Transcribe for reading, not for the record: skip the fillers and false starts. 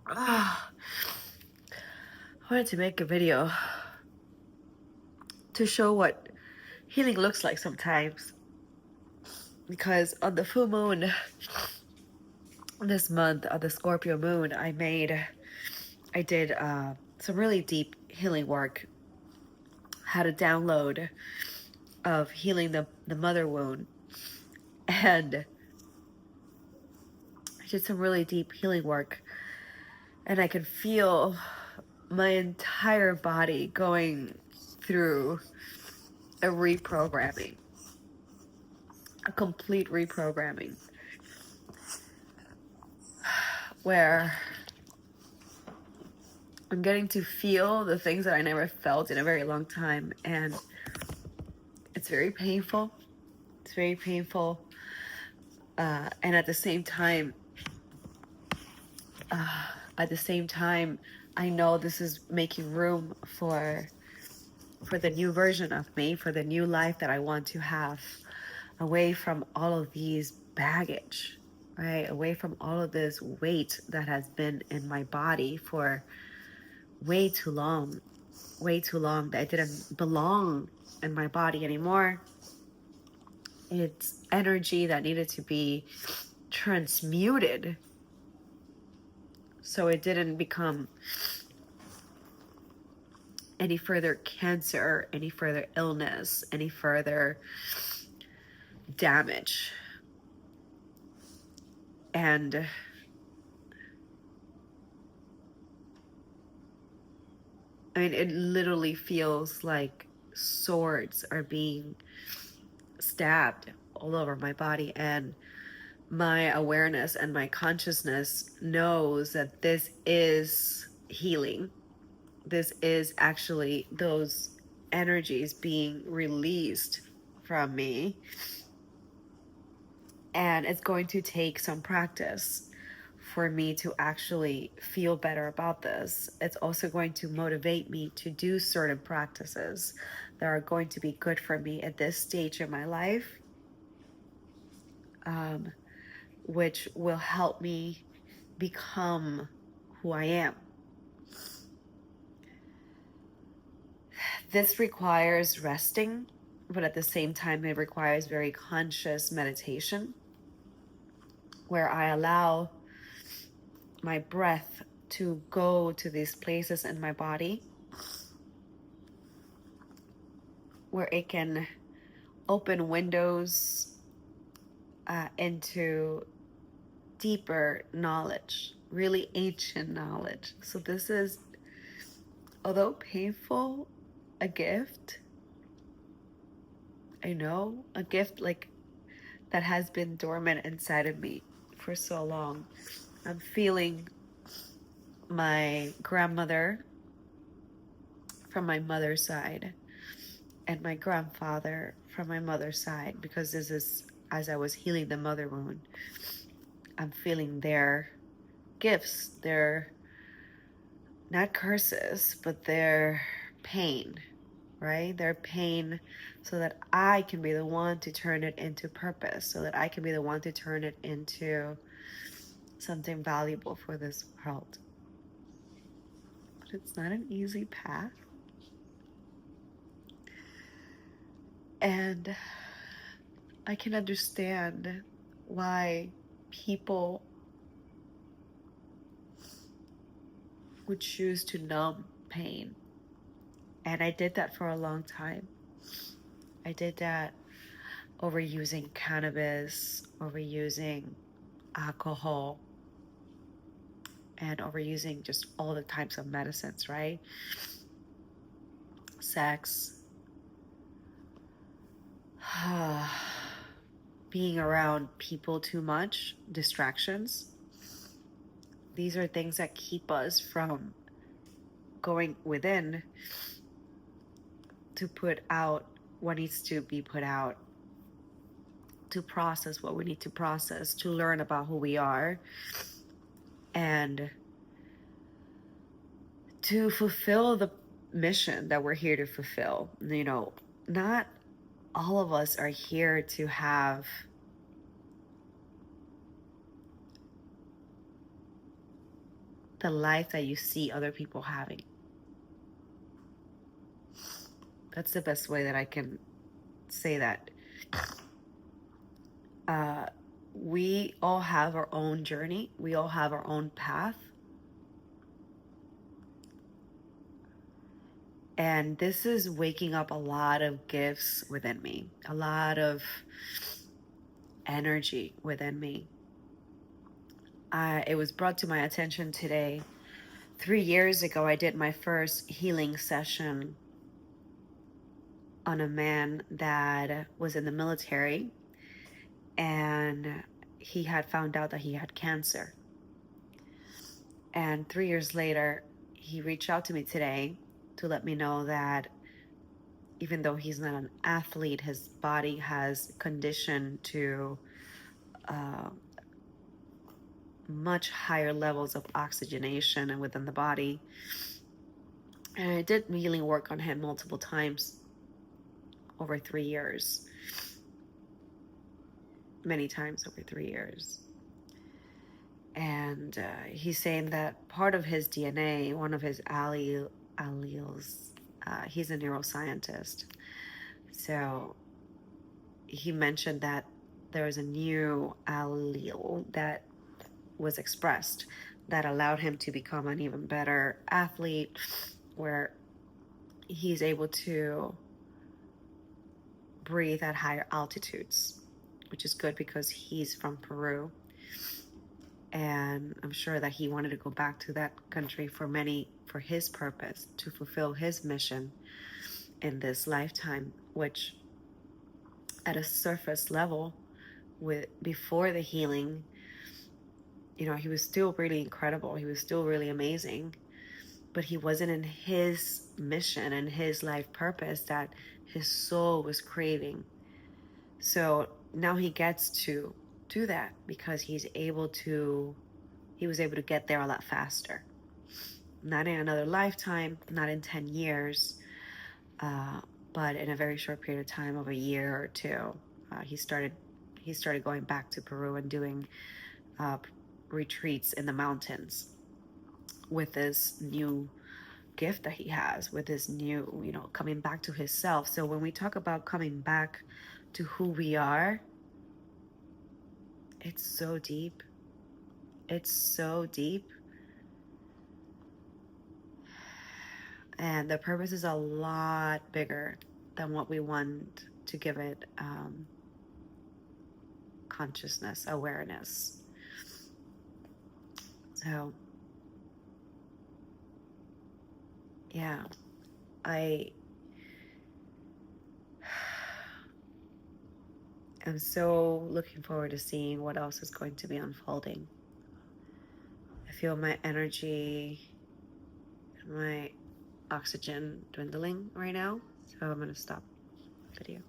Ah, I wanted to make a video to show what healing looks like sometimes. Because on the full moon this month, on the Scorpio moon, I did some really deep healing work. Had a download of healing the mother wound. And I did some really deep healing work. And I could feel my entire body going through a reprogramming, a complete reprogramming, where I'm getting to feel the things that I never felt in a very long time. And it's very painful. It's very painful. And at the same time, I know this is making room for the new version of me, for the new life that I want to have, away from all of these baggage, right? Away from all of this weight that has been in my body for way too long, that I didn't belong in my body anymore. It's energy that needed to be transmuted so it didn't become any further cancer, any further illness, any further damage. And I mean, it literally feels like swords are being stabbed all over my body. And my awareness and my consciousness knows that this is healing. This is actually those energies being released from me. And it's going to take some practice for me to actually feel better about this. It's also going to motivate me to do certain practices that are going to be good for me at this stage in my life, which will help me become who I am. This requires resting, but at the same time, it requires very conscious meditation, where I allow my breath to go to these places in my body where it can open windows into deeper knowledge, really ancient knowledge. So this is, although painful, a gift. I know, a gift like that has been dormant inside of me for so long. I'm feeling my grandmother from my mother's side and my grandfather from my mother's side, because this is, as I was healing the mother wound, I'm feeling their gifts, their, not curses, but their pain, right? Their pain, so that I can be the one to turn it into purpose, so that I can be the one to turn it into something valuable for this world. But it's not an easy path. And I can understand why people would choose to numb pain. And I did that for a long time. I did that overusing cannabis, overusing alcohol, and overusing just all the types of medicines, right? Sex, being around people too much, distractions. These are things that keep us from going within to put out what needs to be put out, to process what we need to process, to learn about who we are, and to fulfill the mission that we're here to fulfill. You know, not all of us are here to have the life that you see other people having. That's the best way that I can say that. Uh, we all have our own journey. We all have our own path. And this is waking up a lot of gifts within me, a lot of energy within me. It was brought to my attention today. 3 years ago, I did my first healing session on a man that was in the military, and he had found out that he had cancer. And 3 years later, he reached out to me today to let me know that even though he's not an athlete, his body has conditioned to uh, much higher levels of oxygenation and within the body. And I did healing work on him multiple times over 3 years, many times over 3 years. And he's saying that part of his DNA, one of his alleles, he's a neuroscientist. So he mentioned that there was a new allele that was expressed that allowed him to become an even better athlete, where he's able to breathe at higher altitudes, which is good because he's from Peru. And I'm sure that he wanted to go back to that country for his purpose, to fulfill his mission in this lifetime, which at a surface level, before the healing, he was still really incredible. He was still really amazing, but he wasn't in his mission and his life purpose that his soul was craving. So now he gets to do that because he was able to get there a lot faster. Not in another lifetime, not in 10 years, but in a very short period of time of a year or two. He started going back to Peru and doing retreats in the mountains with this new gift that he has, with this new, coming back to his self. So when we talk about coming back to who we are, it's so deep. It's so deep. And the purpose is a lot bigger than what we want to give it consciousness, awareness. So, yeah, I am so looking forward to seeing what else is going to be unfolding. I feel my energy and my oxygen dwindling right now, so I'm going to stop the video.